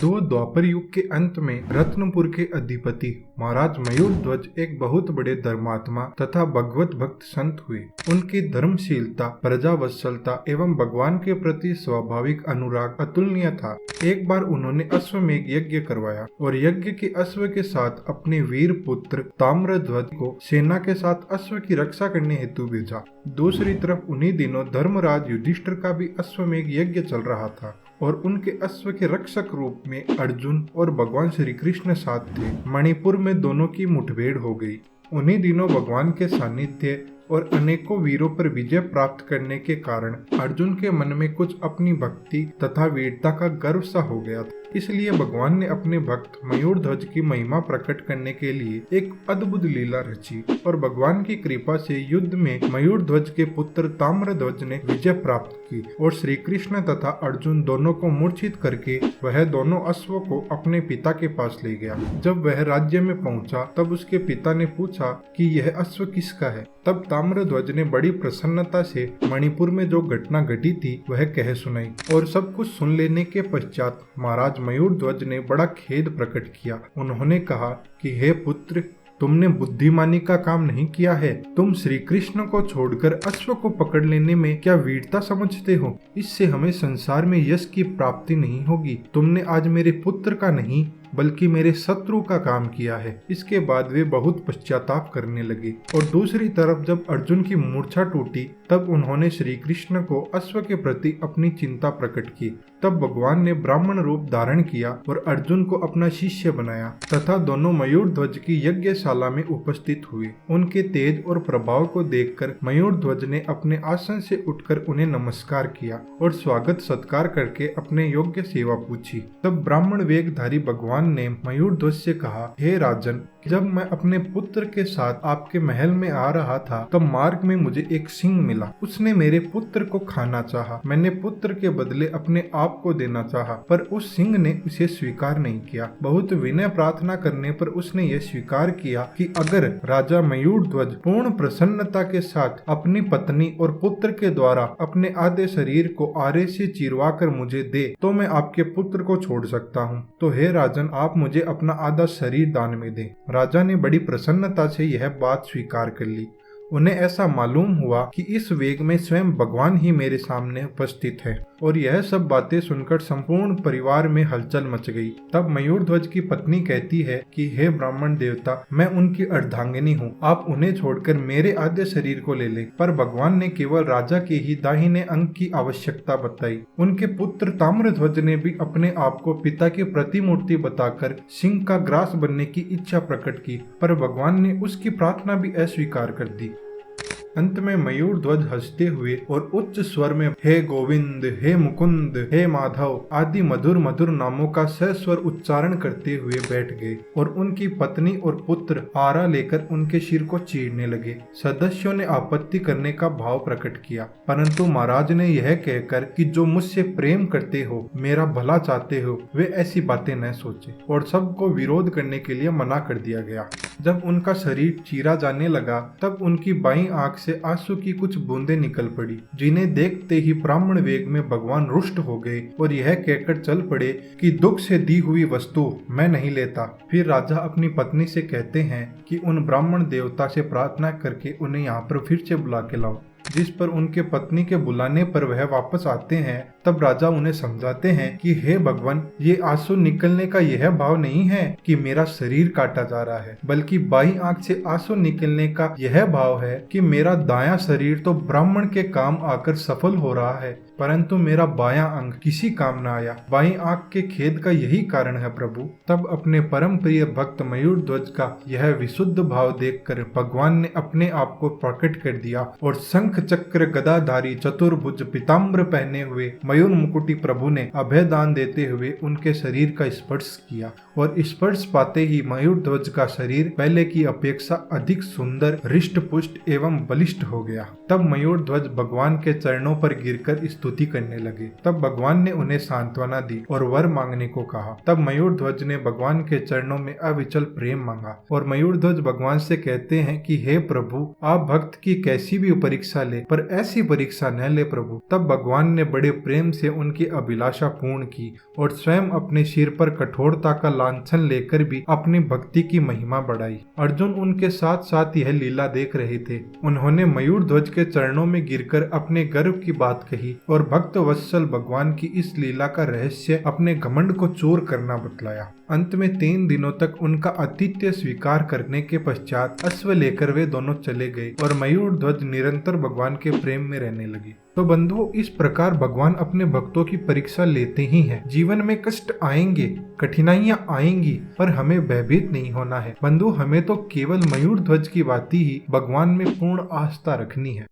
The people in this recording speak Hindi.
दो द्वापर युग के अंत में रत्नपुर के अधिपति महाराज मयूर ध्वज एक बहुत बड़े धर्मात्मा तथा भगवत भक्त संत हुए। उनकी धर्मशीलता, प्रजावत्सलता एवं भगवान के प्रति स्वाभाविक अनुराग अतुलनीय था। एक बार उन्होंने अश्वमेघ यज्ञ करवाया और यज्ञ के अश्व के साथ अपने वीर पुत्र ताम्रध्वज को सेना के साथ अश्व की रक्षा करने हेतु भेजा। दूसरी तरफ उन्हीं दिनों धर्मराज युधिष्ठिर का भी अश्वमेघ यज्ञ चल रहा था और उनके अश्व के रक्षक रूप में अर्जुन और भगवान श्री कृष्ण साथ थे। मणिपुर में दोनों की मुठभेड़ हो गई। उन्हीं दिनों भगवान के सानिध्य और अनेकों वीरों पर विजय प्राप्त करने के कारण अर्जुन के मन में कुछ अपनी भक्ति तथा वीरता का गर्व सा हो गया था। इसलिए भगवान ने अपने भक्त मयूर ध्वज की महिमा प्रकट करने के लिए एक अद्भुत लीला रची और भगवान की कृपा से युद्ध में मयूर ध्वज के पुत्र ताम्रध्वज ने विजय प्राप्त की और श्री कृष्ण तथा अर्जुन दोनों को मूर्छित करके वह दोनों अश्वों को अपने पिता के पास ले गया। जब वह राज्य में पहुंचा तब उसके पिता ने पूछा कि यह अश्व किसका है। तब ताम्रध्वज ने बड़ी प्रसन्नता से मणिपुर में जो घटना घटी थी वह कह सुनाई और सब कुछ सुन लेने के पश्चात महाराज मयूर ध्वज ने बड़ा खेद प्रकट किया। उन्होंने कहा कि हे पुत्र, तुमने बुद्धिमानी का काम नहीं किया है। तुम श्री कृष्ण को छोड़कर अश्व को पकड़ लेने में क्या वीरता समझते हो? इससे हमें संसार में यश की प्राप्ति नहीं होगी। तुमने आज मेरे पुत्र का नहीं बल्कि मेरे शत्रु का काम किया है। इसके बाद वे बहुत पश्चाताप करने लगे। और दूसरी तरफ जब अर्जुन की मूर्छा टूटी तब उन्होंने श्री कृष्ण को अश्व के प्रति अपनी चिंता प्रकट की। तब भगवान ने ब्राह्मण रूप धारण किया और अर्जुन को अपना शिष्य बनाया तथा दोनों मयूर ध्वज की यज्ञशाला में उपस्थित हुए। उनके तेज और प्रभाव को देखकर मयूर ध्वज ने अपने आसन से उठकर उन्हें नमस्कार किया और स्वागत सत्कार करके अपने योग्य सेवा पूछी। तब ब्राह्मण वेगधारी भगवान ने मयूर ध्वज से कहा, हे राजन, जब मैं अपने पुत्र के साथ आपके महल में आ रहा था तब मार्ग में मुझे एक सिंह मिला। उसने मेरे पुत्र को खाना चाहा। मैंने पुत्र के बदले अपने आप को देना चाहा, पर उस सिंह ने उसे स्वीकार नहीं किया। बहुत विनय प्रार्थना करने पर उसने यह स्वीकार किया कि अगर राजा मयूर ध्वज पूर्ण प्रसन्नता के साथ अपनी पत्नी और पुत्र के द्वारा अपने आधे शरीर को आरे से चिरवा कर मुझे दे तो मैं आपके पुत्र को छोड़ सकता हूँ। तो हे राजन, आप मुझे अपना आधा शरीर दान में दें। राजा ने बड़ी प्रसन्नता से यह बात स्वीकार कर ली। उन्हें ऐसा मालूम हुआ कि इस वेग में स्वयं भगवान ही मेरे सामने उपस्थित है और यह सब बातें सुनकर संपूर्ण परिवार में हलचल मच गई। तब मयूर ध्वज की पत्नी कहती है कि हे ब्राह्मण देवता, मैं उनकी अर्धांगिनी हूँ, आप उन्हें छोड़कर मेरे आधे शरीर को ले लें। पर भगवान ने केवल राजा के ही दाहिने अंग की आवश्यकता बताई। उनके पुत्र ताम्रध्वज ने भी अपने आप को पिता की प्रतिमूर्ति बताकर सिंह का ग्रास बनने की इच्छा प्रकट की, पर भगवान ने उसकी प्रार्थना भी अस्वीकार कर दी। अंत में मयूर ध्वज हंसते हुए और उच्च स्वर में हे गोविंद, हे मुकुंद, हे माधव आदि मधुर मधुर नामों का सस्वर उच्चारण करते हुए बैठ गए और उनकी पत्नी और पुत्र आरा लेकर उनके सिर को चीरने लगे। सदस्यों ने आपत्ति करने का भाव प्रकट किया, परंतु महाराज ने यह कहकर कि जो मुझसे प्रेम करते हो, मेरा भला चाहते हो, वे ऐसी बातें न सोचे और सबको विरोध करने के लिए मना कर दिया गया। जब उनका शरीर चीरा जाने लगा तब उनकी बाईं आंख से आंसू की कुछ बूंदें निकल पड़ी, जिन्हें देखते ही ब्राह्मण वेग में भगवान रुष्ट हो गए और यह कहकर चल पड़े कि दुख से दी हुई वस्तु मैं नहीं लेता। फिर राजा अपनी पत्नी से कहते हैं कि उन ब्राह्मण देवता से प्रार्थना करके उन्हें यहाँ पर फिर से बुला के लाओ। जिस पर उनके पत्नी के बुलाने पर वह वापस आते हैं। तब राजा उन्हें समझाते हैं कि हे भगवान, ये आंसू निकलने का यह भाव नहीं है कि मेरा शरीर काटा जा रहा है, बल्कि बाईं आंख से आंसू निकलने का यह भाव है कि मेरा दायां शरीर तो ब्राह्मण के काम आकर सफल हो रहा है, परंतु मेरा बायां अंग किसी काम न आया। बाईं आंख के खेद का यही कारण है प्रभु। तब अपने परम प्रिय भक्त मयूर ध्वज का यह विशुद्ध भाव देखकर भगवान ने अपने आप को प्रकट कर दिया और शंख चक्र गदाधारी चतुर्भुज पीताम्बर पहने हुए मयूर मुकुटी प्रभु ने अभय दान देते हुए उनके शरीर का स्पर्श किया और स्पर्श पाते ही मयूर ध्वज का शरीर पहले की अपेक्षा अधिक सुंदर, हृष्ट पुष्ट एवं बलिष्ठ हो गया। तब मयूर ध्वज भगवान के चरणों पर गिरकर स्तुति करने लगे। तब भगवान ने उन्हें सांत्वना दी और वर मांगने को कहा। तब मयूर ध्वज ने भगवान के चरणों में अविचल प्रेम मांगा और मयूर ध्वज भगवान से कहते हैं कि हे प्रभु, आप भक्त की कैसी भी परीक्षा ले, पर ऐसी परीक्षा न ले प्रभु। तब भगवान ने बड़े प्रेम प्रेम से उनकी अभिलाषा पूर्ण की और स्वयं अपने सिर पर कठोरता का लांछन लेकर भी अपनी भक्ति की महिमा बढ़ाई। अर्जुन उनके साथ साथ यह लीला देख रहे थे। उन्होंने मयूर ध्वज के चरणों में गिरकर अपने गर्व की बात कही और भक्त वत्सल भगवान की इस लीला का रहस्य अपने घमंड को चूर करना बतलाया। अंत में 3 दिनों तक उनका आतिथ्य स्वीकार करने के पश्चात अश्व लेकर वे दोनों चले गए और मयूर ध्वज निरंतर भगवान के प्रेम में रहने लगे। तो बंधुओं, इस प्रकार भगवान अपने भक्तों की परीक्षा लेते ही हैं। जीवन में कष्ट आएंगे, कठिनाइयां आएंगी, पर हमें भयभीत नहीं होना है। बंधु, हमें तो केवल मयूर ध्वज की भांति ही भगवान में पूर्ण आस्था रखनी है।